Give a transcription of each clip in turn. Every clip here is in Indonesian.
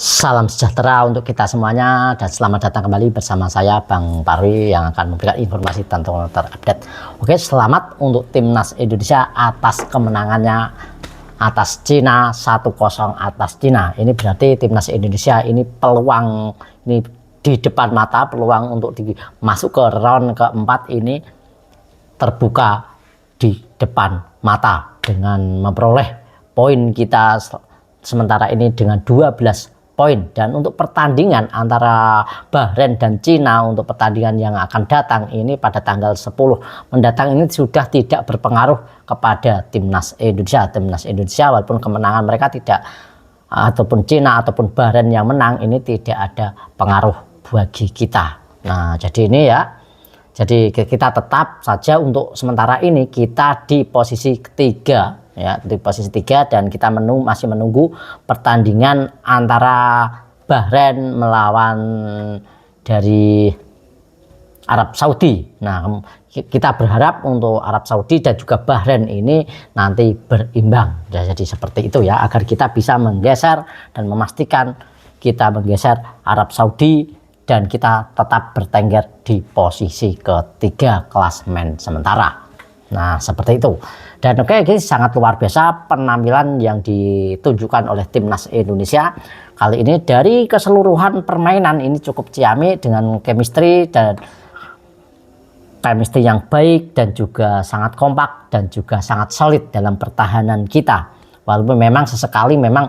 Salam sejahtera untuk kita semuanya dan selamat datang kembali bersama saya Bang Parwi yang akan memberikan informasi tentang terupdate. Oke, selamat untuk timnas Indonesia atas kemenangannya atas Cina 1-0 atas Cina. Ini berarti timnas Indonesia ini peluang ini di depan mata, peluang untuk masuk ke round keempat ini terbuka di depan mata dengan memperoleh poin kita sementara ini dengan 12 poin. Dan untuk pertandingan antara Bahrain dan Cina untuk pertandingan yang akan datang ini pada tanggal 10 mendatang ini sudah tidak berpengaruh kepada timnas Indonesia. Timnas Indonesia walaupun kemenangan mereka tidak ataupun Cina ataupun Bahrain yang menang ini tidak ada pengaruh bagi kita. Nah, jadi ini ya. Jadi kita tetap saja untuk sementara ini kita di posisi ketiga ya, di posisi 3 dan kita masih menunggu pertandingan antara Bahrain melawan dari Arab Saudi. Nah, kita berharap untuk Arab Saudi dan juga Bahrain ini nanti berimbang. Jadi seperti itu ya, agar kita bisa menggeser dan memastikan kita menggeser Arab Saudi dan kita tetap bertengger di posisi ketiga klasemen sementara. Nah, seperti itu. Dan oke, ini sangat luar biasa penampilan yang ditunjukkan oleh timnas Indonesia kali ini. Dari keseluruhan permainan ini cukup ciamik dengan chemistry yang baik dan juga sangat kompak dan juga sangat solid dalam pertahanan kita. Walaupun memang sesekali memang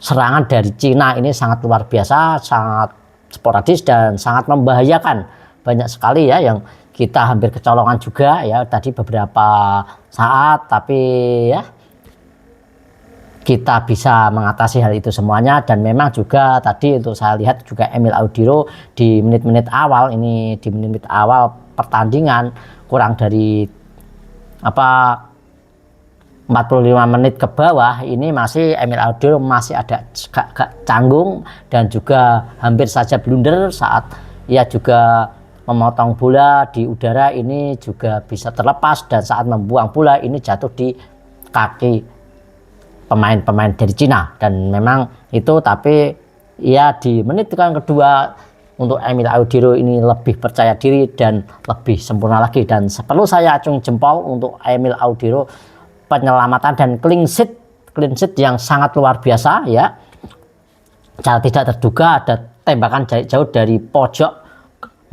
serangan dari Cina ini sangat luar biasa, sangat sporadis dan sangat membahayakan. Banyak sekali ya yang kita hampir kecolongan juga ya tadi beberapa saat, tapi ya kita bisa mengatasi hal itu semuanya. Dan memang juga tadi untuk saya lihat juga Emil Audiro di menit-menit awal ini, di menit-menit awal pertandingan kurang dari 45 menit ke bawah ini masih Emil Audiro masih ada agak canggung dan juga hampir saja blunder saat ia juga memotong bola di udara, ini juga bisa terlepas dan saat membuang bola ini jatuh di kaki pemain-pemain dari Cina. Dan memang itu, tapi ya di menit kedua untuk Emil Audiro ini lebih percaya diri dan lebih sempurna lagi. Dan perlu saya acung jempol untuk Emil Audiro, penyelamatan dan clean sheet yang sangat luar biasa ya. Cara tidak terduga ada tembakan jarak jauh dari pojok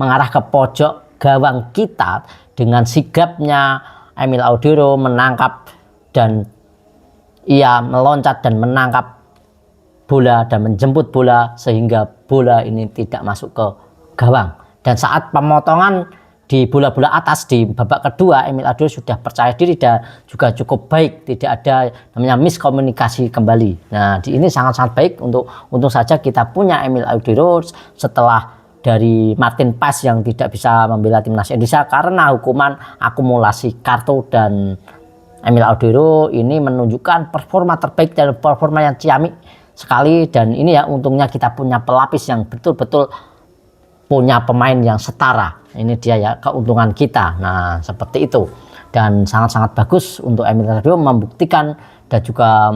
mengarah ke pojok gawang kita, dengan sigapnya Emil Audiro menangkap dan ia meloncat dan menangkap bola dan menjemput bola sehingga bola ini tidak masuk ke gawang. Dan saat pemotongan di bola-bola atas di babak kedua, Emil Audiro sudah percaya diri dan juga cukup baik, tidak ada namanya miskomunikasi kembali. Nah, ini sangat-sangat baik. Untung saja kita punya Emil Audiro setelah dari Martin Paes yang tidak bisa membela timnas Indonesia karena hukuman akumulasi kartu. Dan Emil Audiro ini menunjukkan performa terbaik dan performa yang ciamik sekali. Dan ini ya untungnya kita punya pelapis yang betul-betul punya pemain yang setara. Ini dia ya keuntungan kita. Nah, seperti itu. Dan sangat-sangat bagus untuk Emil Audiro membuktikan dan juga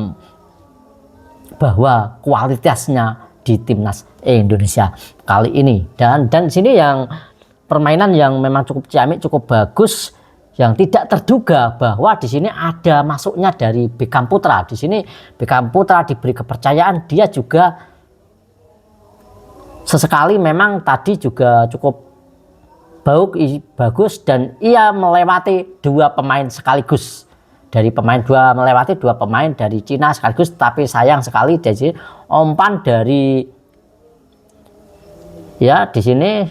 bahwa kualitasnya di timnas Indonesia kali ini. Dan sini yang permainan yang memang cukup ciamik, cukup bagus, yang tidak terduga bahwa di sini ada masuknya dari Beckham Putra. Di sini Beckham Putra diberi kepercayaan, dia juga sesekali memang tadi juga cukup bagus dan ia melewati dua pemain sekaligus. Melewati dua pemain dari Cina sekaligus, tapi sayang sekali dari umpan dari ya di sini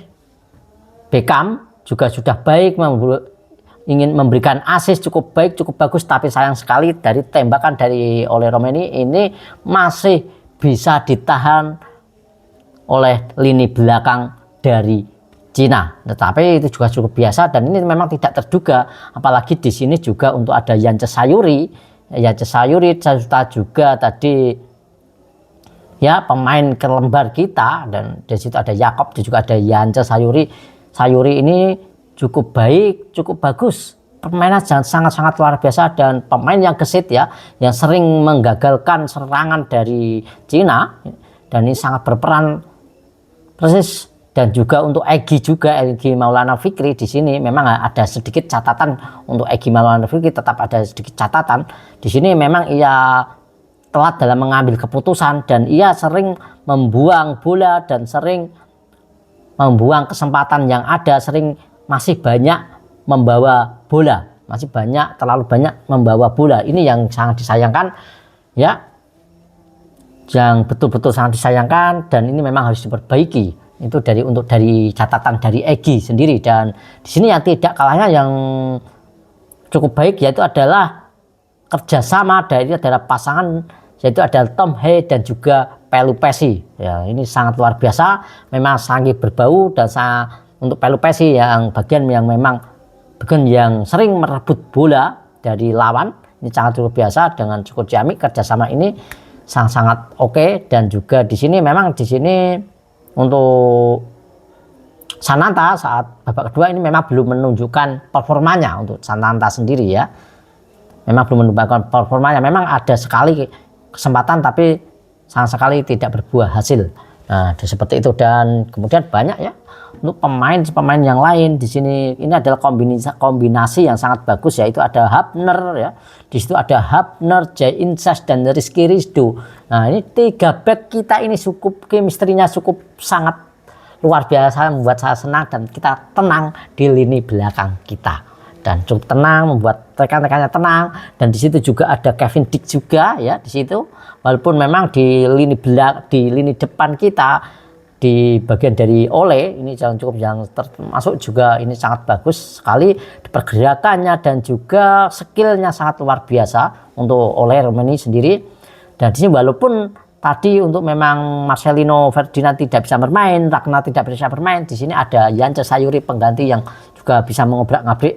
Beckham juga sudah baik, ingin memberikan assist cukup baik, cukup bagus, tapi sayang sekali dari tembakan dari oleh Romeni ini masih bisa ditahan oleh lini belakang dari Cina. Tetapi itu juga cukup biasa dan ini memang tidak terduga, apalagi di sini juga untuk ada Yance Sayuri serta juga tadi ya pemain kelembar kita, dan di situ ada Yakob, juga ada Yance Sayuri ini cukup baik, cukup bagus. Permainan sangat-sangat luar biasa dan pemain yang gesit ya, yang sering menggagalkan serangan dari Cina dan ini sangat berperan persis. Dan juga untuk Egy Maulana Fikri di sini memang ada sedikit catatan untuk Egy Maulana Fikri, tetap ada sedikit catatan di sini. Memang ia telat dalam mengambil keputusan dan ia sering membuang bola dan sering membuang kesempatan yang ada, sering masih banyak membawa bola, terlalu banyak membawa bola. Ini yang sangat disayangkan ya, yang betul-betul sangat disayangkan, dan ini memang harus diperbaiki. Itu dari catatan dari Egy sendiri. Dan di sini yang tidak kalahnya yang cukup baik yaitu adalah kerjasama dari pasangan, yaitu adalah Tom Hye dan juga Pelupessy. Ya, ini sangat luar biasa, memang sangat berbau. Dan untuk Pelupessy yang bagian yang sering merebut bola dari lawan, ini sangat luar biasa dengan cukup ciamik. Kerjasama ini sangat oke. Dan juga di sini untuk Sananta saat babak kedua ini memang belum menunjukkan performanya. Untuk Sananta sendiri ya, memang belum menunjukkan performanya. Memang ada sekali kesempatan tapi sama sekali tidak berbuah hasil. Nah, seperti itu. Dan kemudian banyak ya untuk pemain yang lain di sini. Ini adalah kombinasi yang sangat bagus, yaitu ada Hapner ya. Di situ ada Hapner, Jae In-sas dan Rizky Ridho. Nah, ini 3 back kita ini cukup chemistry-nya cukup sangat luar biasa, membuat saya senang dan kita tenang di lini belakang kita. Dan cukup tenang, membuat rekan-rekannya tenang. Dan di situ juga ada Kevin Dick juga ya di situ. Walaupun memang di lini depan kita, di bagian dari Ole ini yang termasuk juga ini sangat bagus sekali pergerakannya dan juga skillnya sangat luar biasa untuk Ole Romeni sendiri. Dan di sini walaupun tadi untuk memang Marcelino Ferdinand tidak bisa bermain, Ragnar tidak bisa bermain, di sini ada Yance Sayuri pengganti yang juga bisa mengobrak-ngabrik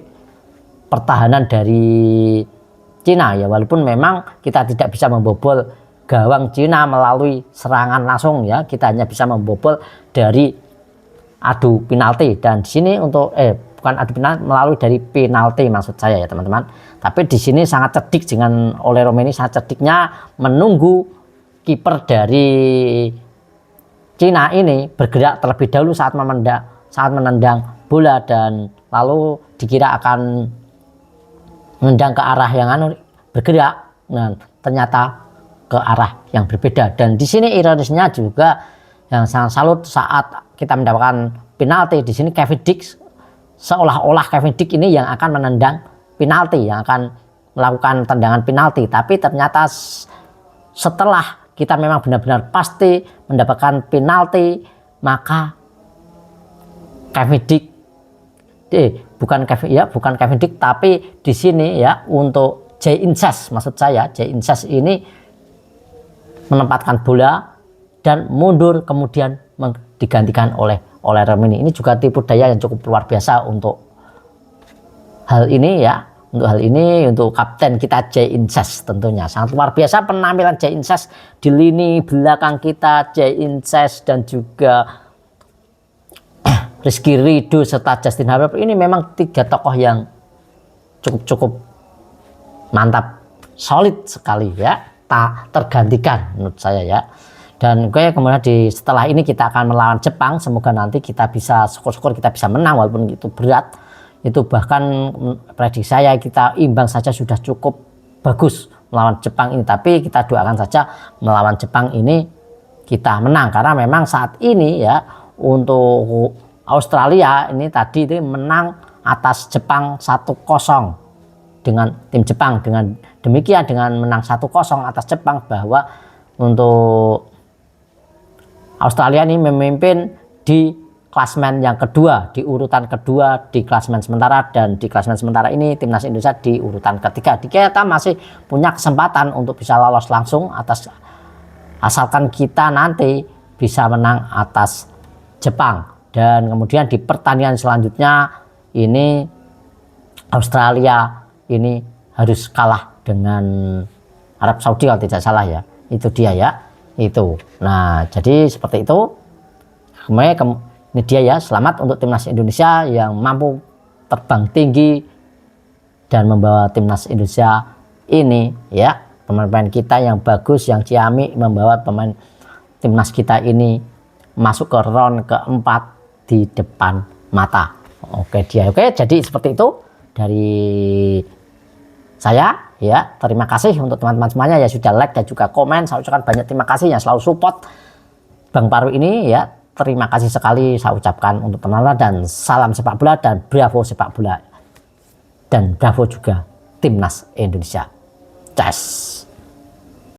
pertahanan dari Cina ya. Walaupun memang kita tidak bisa membobol gawang Cina melalui serangan langsung ya, kita hanya bisa membobol dari adu penalti. Dan di sini untuk bukan adu penalti, melalui dari penalti maksud saya ya teman-teman. Tapi di sini sangat cerdik dengan Ole Romeni, sangat cerdiknya menunggu kiper dari Cina ini bergerak terlebih dahulu saat menendang bola, dan lalu dikira akan menendang ke arah yang bergerak, dan ternyata ke arah yang berbeda. Dan di sini ironisnya juga yang sangat salut saat kita mendapatkan penalti di sini, Kevin Dick seolah-olah Kevin Dick ini yang akan menendang penalti, yang akan melakukan tendangan penalti. Tapi ternyata setelah kita memang benar-benar pasti mendapatkan penalti, maka Kevin Dick bukan Kevin Dick, tapi di sini ya untuk Jae In-sas, maksud saya Jae In-sas ini menempatkan bola dan mundur, kemudian digantikan oleh Romeni. Ini juga tipu daya yang cukup luar biasa untuk hal ini ya. Untuk kapten kita Jae In-sas tentunya sangat luar biasa penampilan Jae In-sas di lini belakang kita. Jae In-sas dan juga Rizky Ridho serta Justin Harper ini memang 3 tokoh yang cukup mantap, solid sekali ya, tak tergantikan menurut saya ya. Dan kemudian setelah ini kita akan melawan Jepang. Semoga nanti kita bisa syukur-syukur kita bisa menang walaupun itu berat. Itu bahkan prediksi saya kita imbang saja sudah cukup bagus melawan Jepang ini. Tapi kita doakan saja melawan Jepang ini kita menang, karena memang saat ini ya untuk Australia ini tadi itu menang atas Jepang 1-0 dengan tim Jepang. Dengan demikian, dengan menang 1-0 atas Jepang, bahwa untuk Australia ini memimpin di klasemen yang kedua, di urutan kedua di klasemen sementara. Dan di klasemen sementara ini timnas Indonesia di urutan ketiga. Kita masih punya kesempatan untuk bisa lolos langsung asalkan kita nanti bisa menang atas Jepang. Dan kemudian di pertandingan selanjutnya ini Australia ini harus kalah dengan Arab Saudi kalau tidak salah ya. Itu dia ya. Itu. Nah, jadi seperti itu. Kemudian ini dia ya, selamat untuk timnas Indonesia yang mampu terbang tinggi dan membawa timnas Indonesia ini ya, pemain-pemain kita yang bagus, yang ciamik, membawa timnas kita ini masuk ke round keempat di depan mata. Oke, jadi seperti itu dari saya ya. Terima kasih untuk teman-teman semuanya ya sudah like dan juga komen. Saya ucapkan banyak terima kasih yang selalu support Bang Parwi ini ya. Terima kasih sekali saya ucapkan untuk teman-teman, dan salam sepak bola dan bravo sepak bola, dan bravo juga timnas Indonesia. Yes.